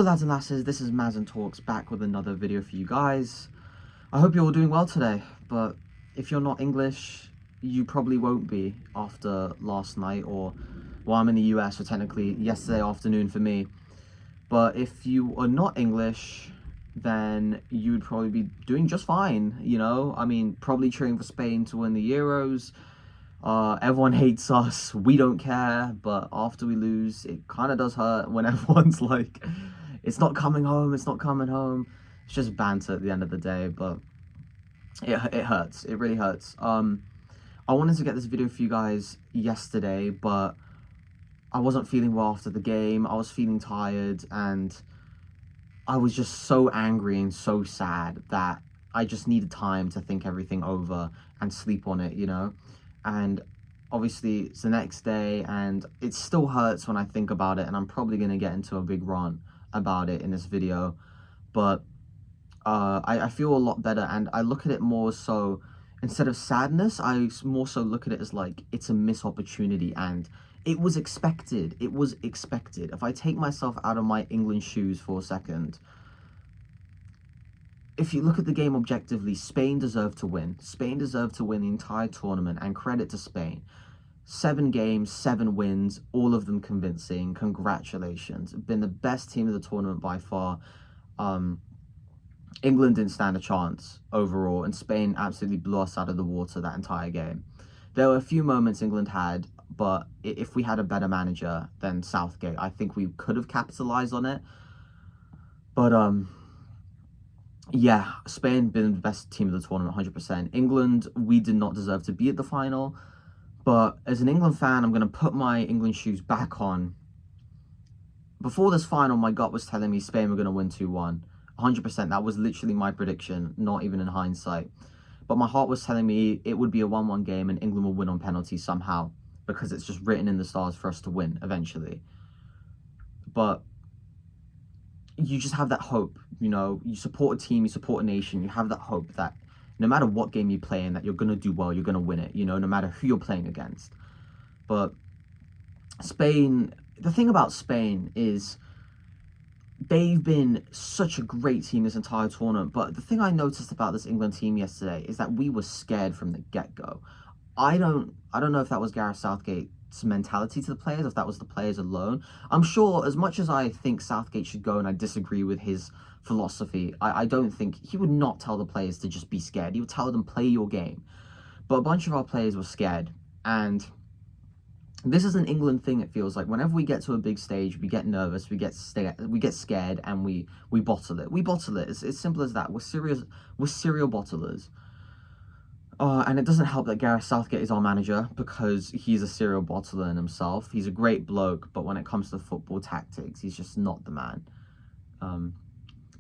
Hello lads and lasses, this is Maz and Talks back with another video for you guys. I hope you're all doing well today, but if you're not English, you probably won't be after last night, or, well, I'm in the US, so technically yesterday afternoon for me. But if you are not English, then you would probably be doing just fine, you know? I mean, probably cheering for Spain to win the Euros. Everyone hates us, we don't care, but after we lose, it kind of does hurt when everyone's like, it's not coming home, it's not coming home. It's just banter at the end of the day, but it hurts, it really hurts. I wanted to get this video for you guys yesterday, but I wasn't feeling well after the game. I was feeling tired, and I was just so angry and so sad that I just needed time to think everything over and sleep on it, you know? And obviously it's the next day, and it still hurts when I think about it, and I'm probably going to get into a big rant about it in this video, but I feel a lot better, and I look at it more so, instead of sadness, I more so look at it as like, it's a missed opportunity, and it was expected. It was expected. If I take myself out of my England shoes for a second, if you look at the game objectively, Spain deserved to win. Spain deserved to win the entire tournament, and credit to Spain. 7 games, 7 wins, all of them convincing. Congratulations. Been the best team of the tournament by far. England didn't stand a chance overall, and Spain absolutely blew us out of the water that entire game. There were a few moments England had, but if we had a better manager than Southgate, I think we could have capitalized on it. But yeah, Spain been the best team of the tournament, 100%. England, we did not deserve to be at the final. But as an England fan, I'm going to put my England shoes back on. Before this final, my gut was telling me Spain were going to win 2-1. 100%. That was literally my prediction, not even in hindsight. But my heart was telling me it would be a 1-1 game and England will win on penalties somehow, because it's just written in the stars for us to win eventually. But you just have that hope, you know? You support a team, you support a nation, you have that hope that no matter what game you play in, that you're going to do well, you're going to win it, you know, no matter who you're playing against. But Spain, the thing about Spain is they've been such a great team this entire tournament. But the thing I noticed about this England team yesterday is that we were scared from the get-go. I don't know if that was Gareth Southgate's mentality to the players, if that was the players alone. I'm sure, as much as I think Southgate should go and I disagree with his philosophy, I don't think he would not tell the players to just be scared. He would tell them, play your game. But a bunch of our players were scared, and this is an England thing. It feels like whenever we get to a big stage, we get nervous, we get scared, and we bottle it. We bottle it. It's simple as that. We're serial bottlers. And it doesn't help that Gareth Southgate is our manager, because he's a serial bottler in himself. He's a great bloke, but when it comes to football tactics, he's just not the man.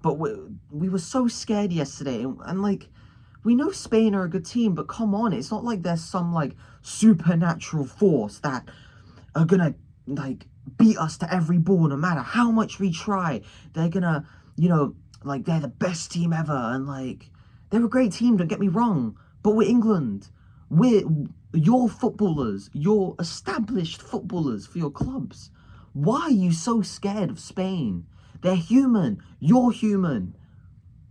But we were so scared yesterday, and like, we know Spain are a good team, but come on, it's not like there's some like supernatural force that are gonna like beat us to every ball no matter how much we try. They're gonna, you know, like, they're the best team ever, and like, they're a great team, don't get me wrong, but we're England. We're your footballers, your established footballers for your clubs. Why are you so scared of Spain? They're human. You're human.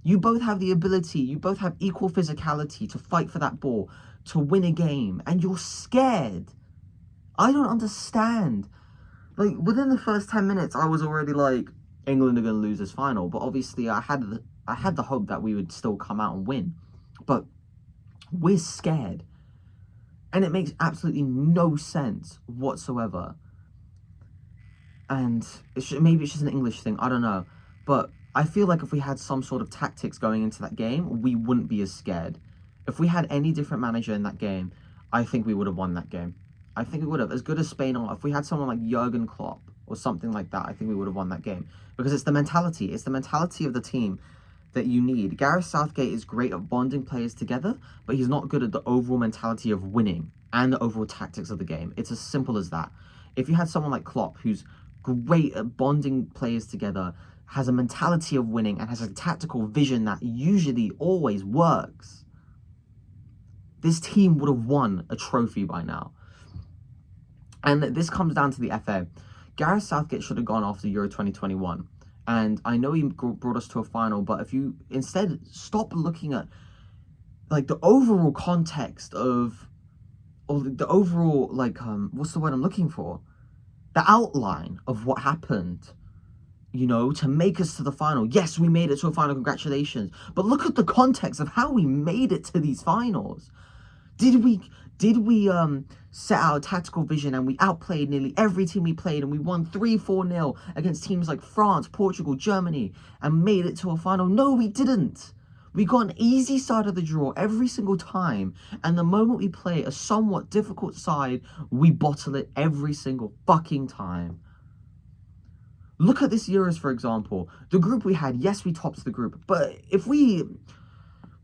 You both have the ability, you both have equal physicality to fight for that ball, to win a game, and you're scared. I don't understand. Like, within the first 10 minutes, I was already like, England are going to lose this final. But obviously, I had the hope that we would still come out and win. But we're scared. And it makes absolutely no sense whatsoever. And maybe it's just an English thing, I don't know. But I feel like if we had some sort of tactics going into that game, we wouldn't be as scared. If we had any different manager in that game, I think we would have won that game. I think we would have. As good as Spain are, if we had someone like Jurgen Klopp or something like that, I think we would have won that game. Because it's the mentality. It's the mentality of the team that you need. Gareth Southgate is great at bonding players together, but he's not good at the overall mentality of winning and the overall tactics of the game. It's as simple as that. If you had someone like Klopp, who's great at bonding players together, has a mentality of winning, and has a tactical vision that usually always works, this team would have won a trophy by now. And this comes down to the FA. Gareth Southgate should have gone after Euro 2021 And I know he brought us to a final, but if you instead stop looking at like the overall context of, or the overall, like, what's the word I'm looking for? The outline of what happened, you know, to make us to the final. Yes, we made it to a final, congratulations. But look at the context of how we made it to these finals. Did we set out a tactical vision and we outplayed nearly every team we played and we won 3-4-0 against teams like France, Portugal, Germany and made it to a final? No, we didn't. We got an easy side of the draw every single time, and the moment we play a somewhat difficult side, we bottle it every single fucking time. Look at this Euros, for example. The group we had, yes, we topped the group, but if we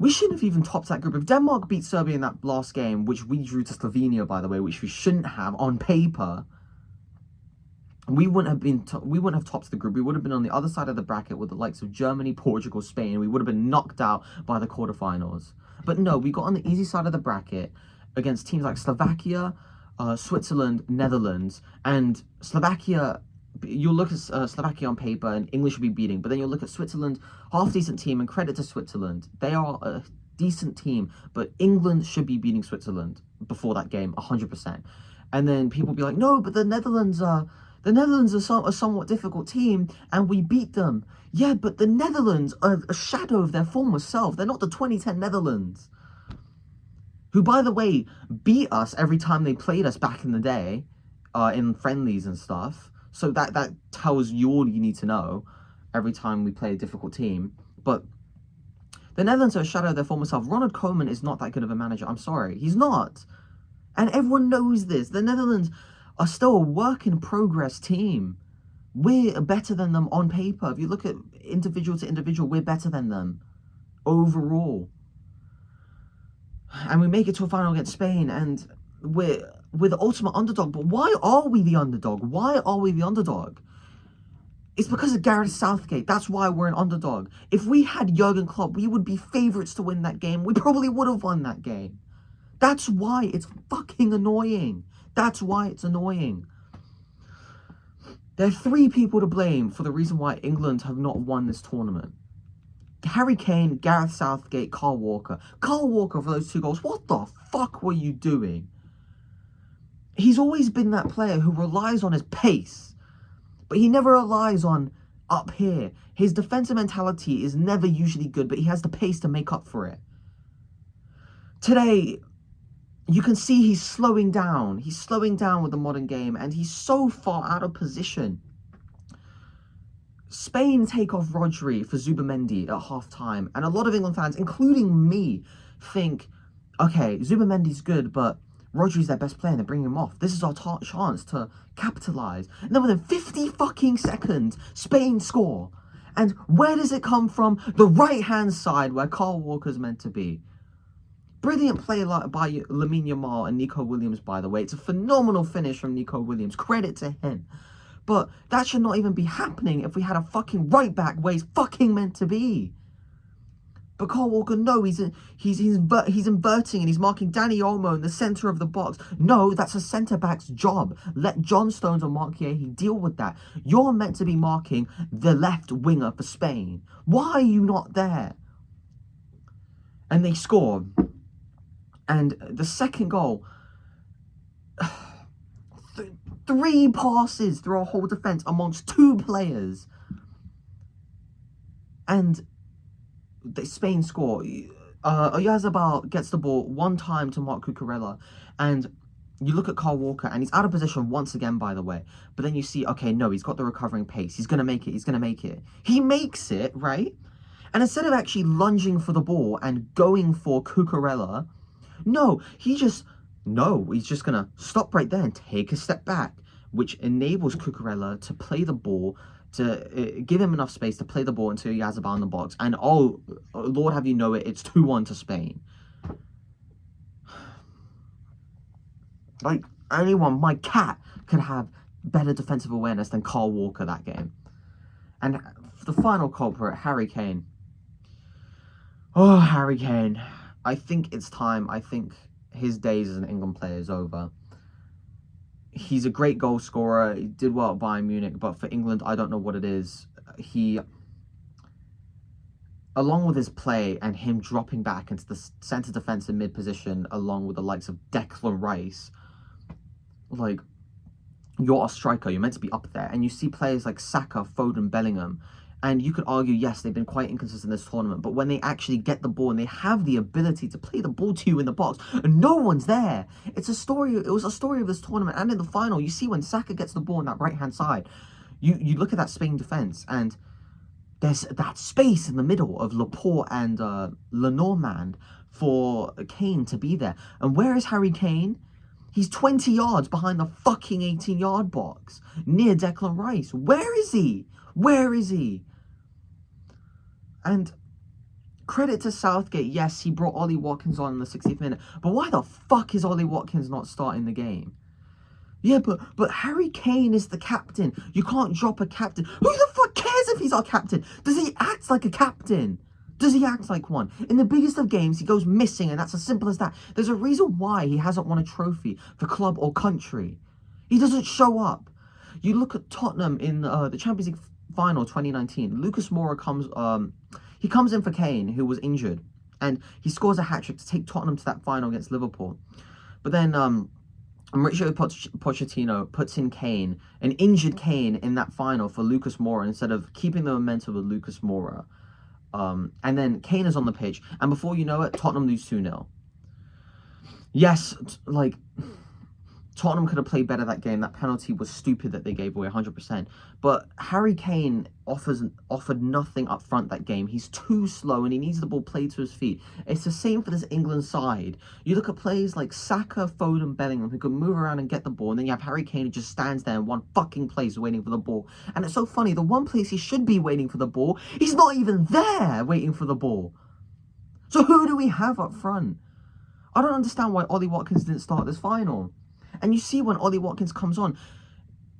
shouldn't have even topped that group. If Denmark beat Serbia in that last game, which we drew to Slovenia, by the way, which we shouldn't have on paper, we wouldn't have topped the group. We would have been on the other side of the bracket with the likes of Germany, Portugal, Spain. We would have been knocked out by the quarterfinals. But no, we got on the easy side of the bracket against teams like Slovakia, Switzerland, Netherlands, and Slovakia. You'll look at Slovakia on paper and English will be beating, but then you'll look at Switzerland, half decent team, and credit to Switzerland. They are a decent team, but England should be beating Switzerland before that game, 100%. And then people will be like, no, but the Netherlands are a somewhat difficult team, and we beat them. Yeah, but the Netherlands are a shadow of their former self. They're not the 2010 Netherlands, who, by the way, beat us every time they played us back in the day, in friendlies and stuff. So that tells you all you need to know every time we play a difficult team. But the Netherlands are a shadow of their former self. Ronald Koeman is not that good of a manager. I'm sorry. He's not. And everyone knows this. The Netherlands are still a work in progress team. We're better than them on paper. If you look at individual to individual, we're better than them overall. And we make it to a final against Spain, and we're the ultimate underdog. But why are we the underdog? Why are we the underdog? It's because of Gareth Southgate. That's why we're an underdog. If we had Jurgen Klopp, we would be favourites to win that game. We probably would have won that game. That's why it's fucking annoying. That's why it's annoying. There are 3 people to blame for the reason why England have not won this tournament. Harry Kane, Gareth Southgate, Kyle Walker. Kyle Walker for those 2 goals. What the fuck were you doing? He's always been that player who relies on his pace, but he never relies on up here. His defensive mentality is never usually good, but he has the pace to make up for it. Today, you can see he's slowing down. He's slowing down with the modern game, and he's so far out of position. Spain take off Rodri for Zubamendi at half-time, and a lot of England fans, including me, think, okay, Zubamendi's good, but Rodri's their best player and they're bringing him off. This is our chance to capitalise. And then within 50 fucking seconds, Spain score. And where does it come from? The right-hand side where Kyle Walker's meant to be. Brilliant play by Lamine Yamal and Nico Williams, by the way. It's a phenomenal finish from Nico Williams. Credit to him. But that should not even be happening if we had a fucking right-back where he's fucking meant to be. But Kyle Walker, no, he's inverting and he's marking Danny Olmo in the centre of the box. No, that's a centre-back's job. Let John Stones or Mark Yehi deal with that. You're meant to be marking the left winger for Spain. Why are you not there? And they score. And the second goal, 3 passes through our whole defence amongst 2 players. And Spain score. Oyarzabal gets the ball one time to Marc Cucurella, and you look at Kyle Walker, and he's out of position once again, by the way. But then you see, okay, no, he's got the recovering pace. He's going to make it. He's going to make it. He makes it, right? And instead of actually lunging for the ball and going for Cucurella, no, he's just going to stop right there and take a step back, which enables Cucurella to play the ball, to give him enough space to play the ball into Oyarzabal in the box. And oh, Lord have you know it, it's 2-1 to Spain. Like, anyone, my cat, could have better defensive awareness than Kyle Walker that game. And the final culprit, Harry Kane. Oh, Harry Kane. I think it's time. I think his days as an England player is over. He's a great goal scorer. He did well at Bayern Munich, but for England, I don't know what it is. he, along with his play and him dropping back into the centre defensive mid position, along with the likes of Declan Rice, like, you're a striker, you're meant to be up there. And you see players like Saka, Foden, Bellingham, and you could argue, yes, they've been quite inconsistent in this tournament, but when they actually get the ball and they have the ability to play the ball to you in the box, and no one's there. It was a story of this tournament, and in the final, you see when Saka gets the ball on that right-hand side, you look at that Spain defence, and there's that space in the middle of Laporte and Lenormand for Kane to be there. And where is Harry Kane? He's 20 yards behind the fucking 18-yard box, near Declan Rice. Where is he? Where is he? And credit to Southgate, yes, he brought Ollie Watkins on in the 60th minute, but why the fuck is Ollie Watkins not starting the game? Yeah, but Harry Kane is the captain. You can't drop a captain. Who the fuck cares if he's our captain? Does he act like a captain? Does he act like one? In the biggest of games, he goes missing, and that's as simple as that. There's a reason why he hasn't won a trophy for club or country. He doesn't show up. You look at Tottenham in the Champions League final 2019. Lucas Moura comes in for Kane, who was injured, and he scores a hat-trick to take Tottenham to that final against Liverpool. But then Mauricio Pochettino puts in Kane, an injured Kane, in that final for Lucas Moura instead of keeping the momentum with Lucas Moura. And then Kane is on the pitch, and before you know it, Tottenham lose 2-0. Yes, like, Tottenham could have played better that game. That penalty was stupid that they gave away, 100%. But Harry Kane offered nothing up front that game. He's too slow, and he needs the ball played to his feet. It's the same for this England side. You look at players like Saka, Foden, Bellingham, who can move around and get the ball, and then you have Harry Kane who just stands there in one fucking place waiting for the ball. And it's so funny, the one place he should be waiting for the ball, he's not even there waiting for the ball. So who do we have up front? I don't understand why Ollie Watkins didn't start this final. And you see when Ollie Watkins comes on,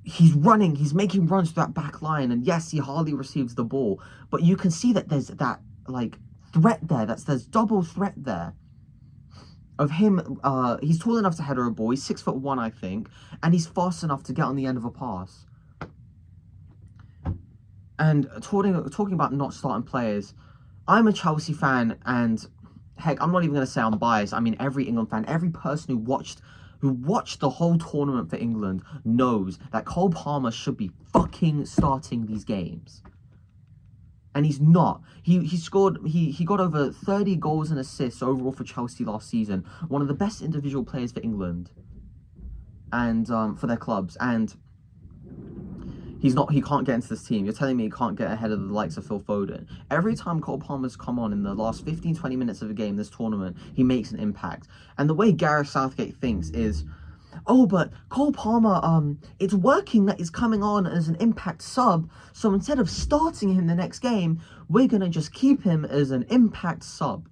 he's running, he's making runs through that back line, and yes, he hardly receives the ball, but you can see that there's that, like, threat there, there's double threat there of him. He's tall enough to header a ball, he's 6'1", I think, and he's fast enough to get on the end of a pass. And talking about not starting players, I'm a Chelsea fan, and heck, I'm not even going to say I'm biased. I mean, every England fan, every person who watched the whole tournament for England knows that Cole Palmer should be fucking starting these games. And he's not. He got over 30 goals and assists overall for Chelsea last season. One of the best individual players for England and for their clubs. And he can't get into this team. You're telling me he can't get ahead of the likes of Phil Foden. Every time Cole Palmer's come on in the last 15-20 minutes of a game this tournament, he makes an impact. And the way Gareth Southgate thinks is, oh, but Cole Palmer, it's working that he's coming on as an impact sub, so instead of starting him the next game, we're going to just keep him as an impact sub.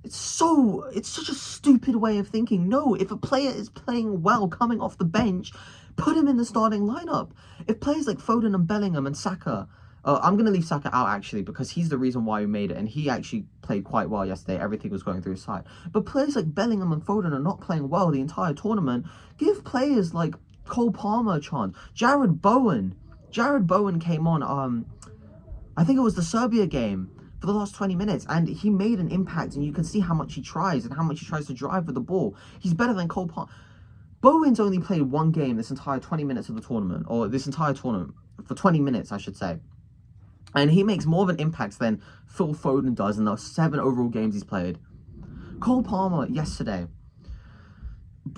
It's such a stupid way of thinking. No, if a player is playing well coming off the bench, put him in the starting lineup. If players like Foden and Bellingham and Saka, I'm going to leave Saka out actually because he's the reason why we made it, and he actually played quite well yesterday. Everything was going through his side. But players like Bellingham and Foden are not playing well the entire tournament. Give players like Cole Palmer a chance. Jared Bowen came on, I think it was the Serbia game, for the last 20 minutes, and he made an impact, and you can see how much he tries and how much he tries to drive with the ball. He's better than Cole Palmer. Bowen's only played one game this entire 20 minutes of the tournament, or this entire tournament, for 20 minutes, I should say. And he makes more of an impact than Phil Foden does in the 7 overall games he's played. Cole Palmer, yesterday,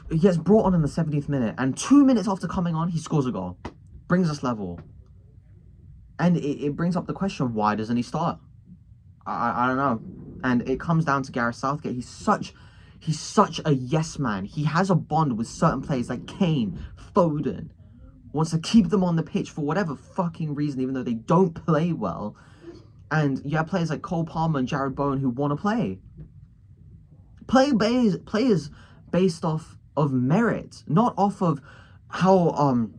he gets brought on in the 70th minute, and 2 minutes after coming on, he scores a goal. Brings us level. And it brings up the question, why doesn't he start? I don't know. And it comes down to Gareth Southgate. He's such a yes man. He has a bond with certain players like Kane, Foden. Wants to keep them on the pitch for whatever fucking reason, even though they don't play well. And you have players like Cole Palmer and Jared Bowen who want to play. Players based off of merit, not off of how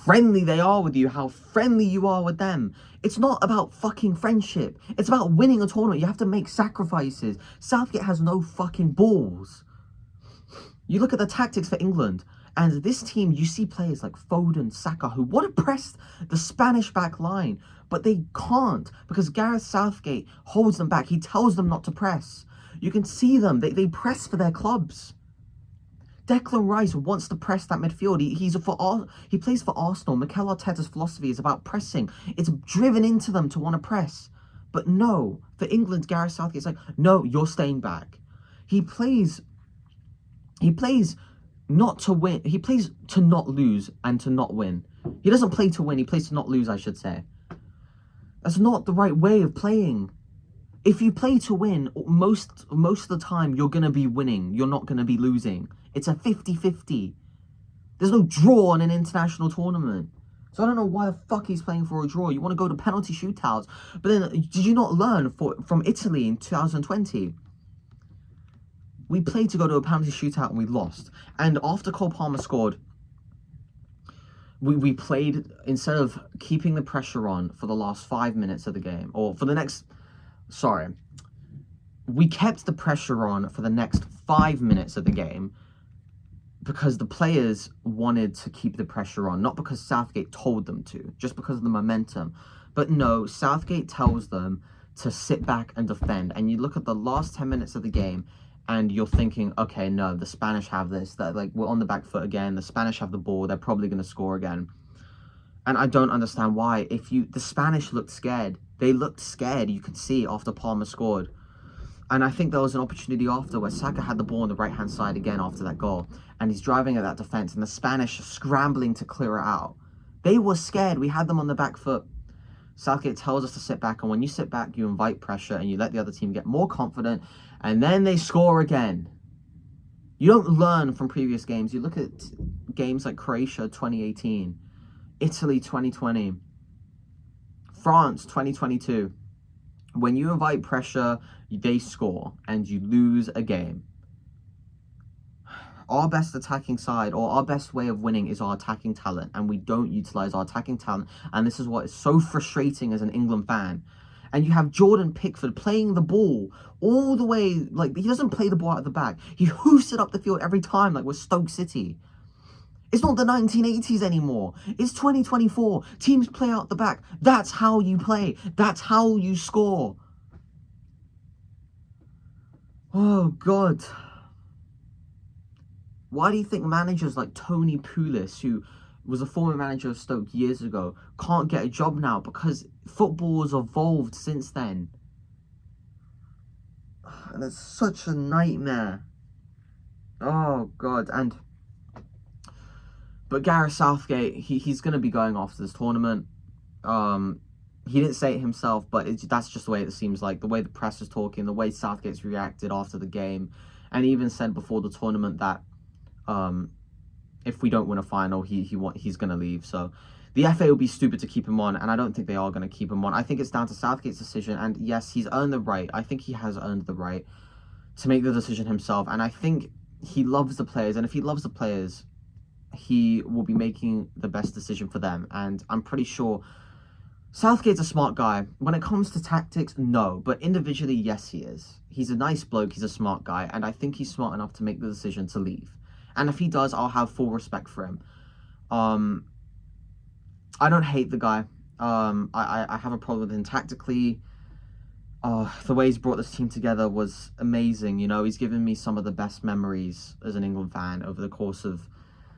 friendly they are with you, how friendly you are with them. It's not about fucking friendship. It's about winning a tournament. You have to make sacrifices. Southgate has no fucking balls. You look at the tactics for England. And this team, you see players like Foden, Saka, who want to press the Spanish back line, but they can't because Gareth Southgate holds them back. He tells them not to press. You can see them. They press for their clubs. Declan Rice wants to press that midfield. He plays for Arsenal. Mikel Arteta's philosophy is about pressing. It's driven into them to want to press. But no, for England, Gareth Southgate's like, no, you're staying back. He plays not to win. He plays to not lose and to not win. He doesn't play to win. He plays to not lose, I should say. That's not the right way of playing. If you play to win, most of the time, you're going to be winning. You're not going to be losing. It's a 50-50. There's no draw in an international tournament. So I don't know why the fuck he's playing for a draw. You want to go to penalty shootouts. But then, did you not learn from Italy in 2020? We played to go to a penalty shootout and we lost. And after Cole Palmer scored, we played, instead of keeping the pressure on for the last 5 minutes of the game, or for the next, sorry, we kept the pressure on for the next 5 minutes of the game because the players wanted to keep the pressure on, not because Southgate told them to, just because of the momentum. But no, Southgate tells them to sit back and defend. And you look at the last 10 minutes of the game, and you're thinking, okay, no, the Spanish have this. That, like, we're on the back foot again. The Spanish have the ball. They're probably going to score again. And I don't understand why. The Spanish looked scared. They looked scared. You could see after Palmer scored. And I think there was an opportunity after where Saka had the ball on the right-hand side again after that goal. And he's driving at that defense. And the Spanish are scrambling to clear it out. They were scared. We had them on the back foot. Southgate tells us to sit back. And when you sit back, you invite pressure. And you let the other team get more confident. And then they score again. You don't learn from previous games. You look at games like Croatia 2018, Italy 2020, France 2022. When you invite pressure, they score and you lose a game. Our best attacking side, or our best way of winning, is our attacking talent, and we don't utilize our attacking talent. And this is what is so frustrating as an England fan. And you have Jordan Pickford playing the ball all the way, like, he doesn't play the ball out of the back. He hoofs it up the field every time, like we're Stoke City. It's not the 1980s anymore. It's 2024. Teams play out the back. That's how you play. That's how you score. Oh, God. Why do you think managers like Tony Pulis, who was a former manager of Stoke years ago, can't get a job now? Because football has evolved since then. And it's such a nightmare. Oh, God. But Gareth Southgate, he's going to be going after this tournament. He didn't say it himself, but that's just the way it seems like. The way the press is talking, the way Southgate's reacted after the game. And he even said before the tournament that if we don't win a final, he's going to leave. So the FA will be stupid to keep him on, and I don't think they are going to keep him on. I think it's down to Southgate's decision, and yes, he's earned the right. I think he has earned the right to make the decision himself, and I think he loves the players, and if he loves the players, he will be making the best decision for them. And I'm pretty sure Southgate's a smart guy. When it comes to tactics, no, but individually, yes, he is. He's a nice bloke, he's a smart guy, and I think he's smart enough to make the decision to leave. And if he does, I'll have full respect for him. I don't hate the guy. I have a problem with him tactically. The way he's brought this team together was amazing. You know, he's given me some of the best memories as an England fan over the course of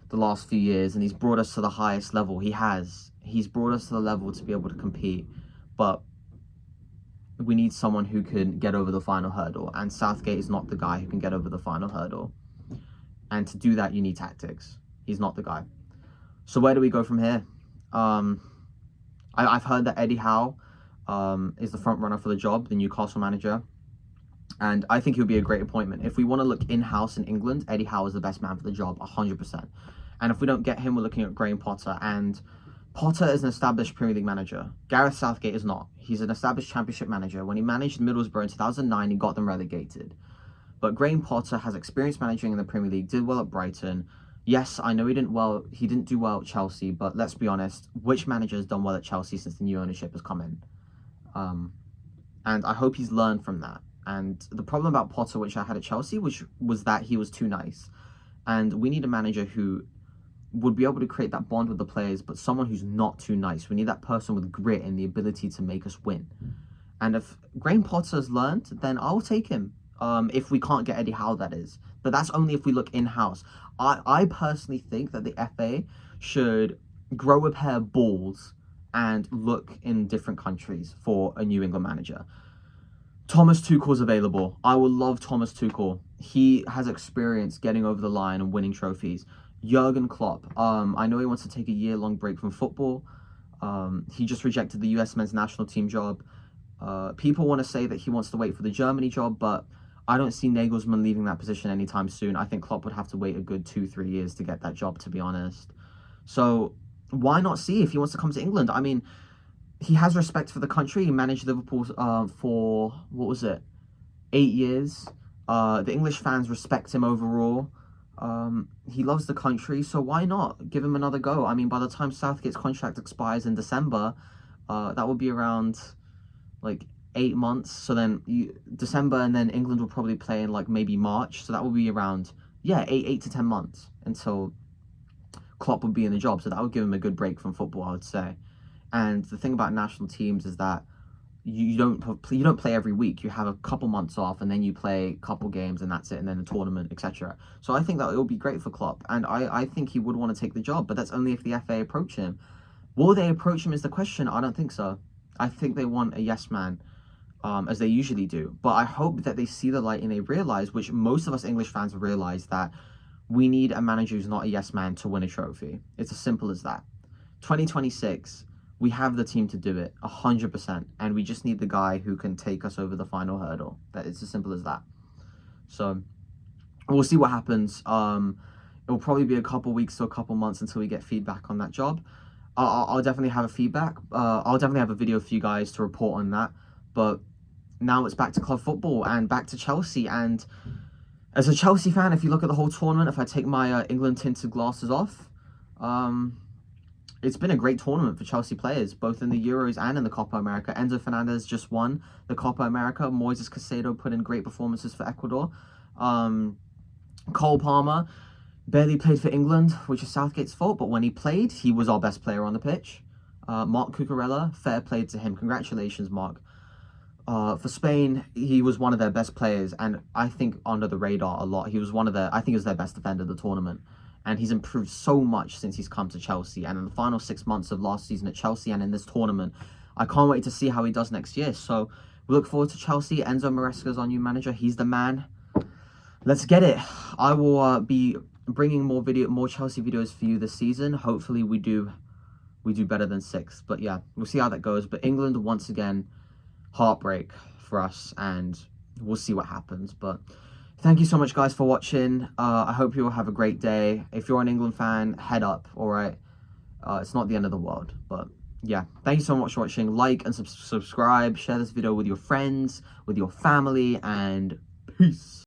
the last few years, and he's brought us to the highest level. He's brought us to the level to be able to compete, but we need someone who can get over the final hurdle, and Southgate is not the guy who can get over the final hurdle. And to do that, you need tactics. He's not the guy. So where do we go from here? I've heard that Eddie Howe is the front runner for the job, the Newcastle manager. And I think he'll be a great appointment. If we want to look in-house in England, Eddie Howe is the best man for the job, 100%. And if we don't get him, we're looking at Graham Potter. And Potter is an established Premier League manager. Gareth Southgate is not. He's an established Championship manager. When he managed Middlesbrough in 2009, he got them relegated. But Graham Potter has experience managing in the Premier League, did well at Brighton. Yes, I know he didn't do well at Chelsea, but let's be honest, which manager has done well at Chelsea since the new ownership has come in? And I hope he's learned from that. And the problem about Potter, which I had at Chelsea, was that he was too nice. And we need a manager who would be able to create that bond with the players, but someone who's not too nice. We need that person with grit and the ability to make us win. And if Graham Potter's learned, then I'll take him. If we can't get Eddie Howe, that is. But that's only if we look in-house. I personally think that the FA should grow a pair of balls and look in different countries for a New England manager. Thomas Tuchel's available. I will love Thomas Tuchel. He has experience getting over the line and winning trophies. Jurgen Klopp. I know he wants to take a year-long break from football. He just rejected the US men's national team job. People want to say that he wants to wait for the Germany job, but I don't see Nagelsmann leaving that position anytime soon. I think Klopp would have to wait a good 2-3 years to get that job, to be honest. So why not see if he wants to come to England? I mean, he has respect for the country. He managed Liverpool for, 8 years. The English fans respect him overall. He loves the country, so why not give him another go? I mean, by the time Southgate's contract expires in December, that would be around like 8 months. So then December, and then England will probably play in like maybe March. So that will be around, 8 to 10 months until Klopp would be in the job. So that would give him a good break from football, I would say. And the thing about national teams is that you don't play every week. You have a couple months off, and then you play a couple games, and that's it, and then a tournament, etc. So I think that it will be great for Klopp, and I think he would want to take the job, but that's only if the FA approach him. Will they approach him is the question. I don't think so. I think they want a yes man, as they usually do. But I hope that they see the light and they realize, which most of us English fans realize, that we need a manager who's not a yes man to win a trophy. It's as simple as that. 2026. We have the team to do it, 100%, and we just need the guy who can take us over the final hurdle. That it's as simple as that. So we'll see what happens. It will probably be a couple weeks to a couple months until we get feedback on that job. I'll definitely have a feedback. I'll definitely have a video for you guys to report on that. But now it's back to club football and back to Chelsea. And as a Chelsea fan, if you look at the whole tournament, if I take my England tinted glasses off, it's been a great tournament for Chelsea players, both in the Euros and in the Copa America. Enzo Fernandez just won the Copa America. Moises Caicedo put in great performances for Ecuador. Cole Palmer barely played for England, which is Southgate's fault, but when he played, he was our best player on the pitch. Marc Cucurella, fair play to him. Congratulations, Marc. For Spain, he was one of their best players, and I think under the radar a lot. He was I think he was their best defender of the tournament. And he's improved so much since he's come to Chelsea. And in the final 6 months of last season at Chelsea and in this tournament, I can't wait to see how he does next year. So we look forward to Chelsea. Enzo Maresca's our new manager. He's the man. Let's get it. I will be bringing more Chelsea videos for you this season. Hopefully we do better than 6. But yeah, we'll see how that goes. But England, once again, heartbreak for us. And we'll see what happens. But thank you so much, guys, for watching. I hope you all have a great day. If you're an England fan, head up, all right? It's not the end of the world, but yeah. Thank you so much for watching. Like and subscribe. Share this video with your friends, with your family, and peace.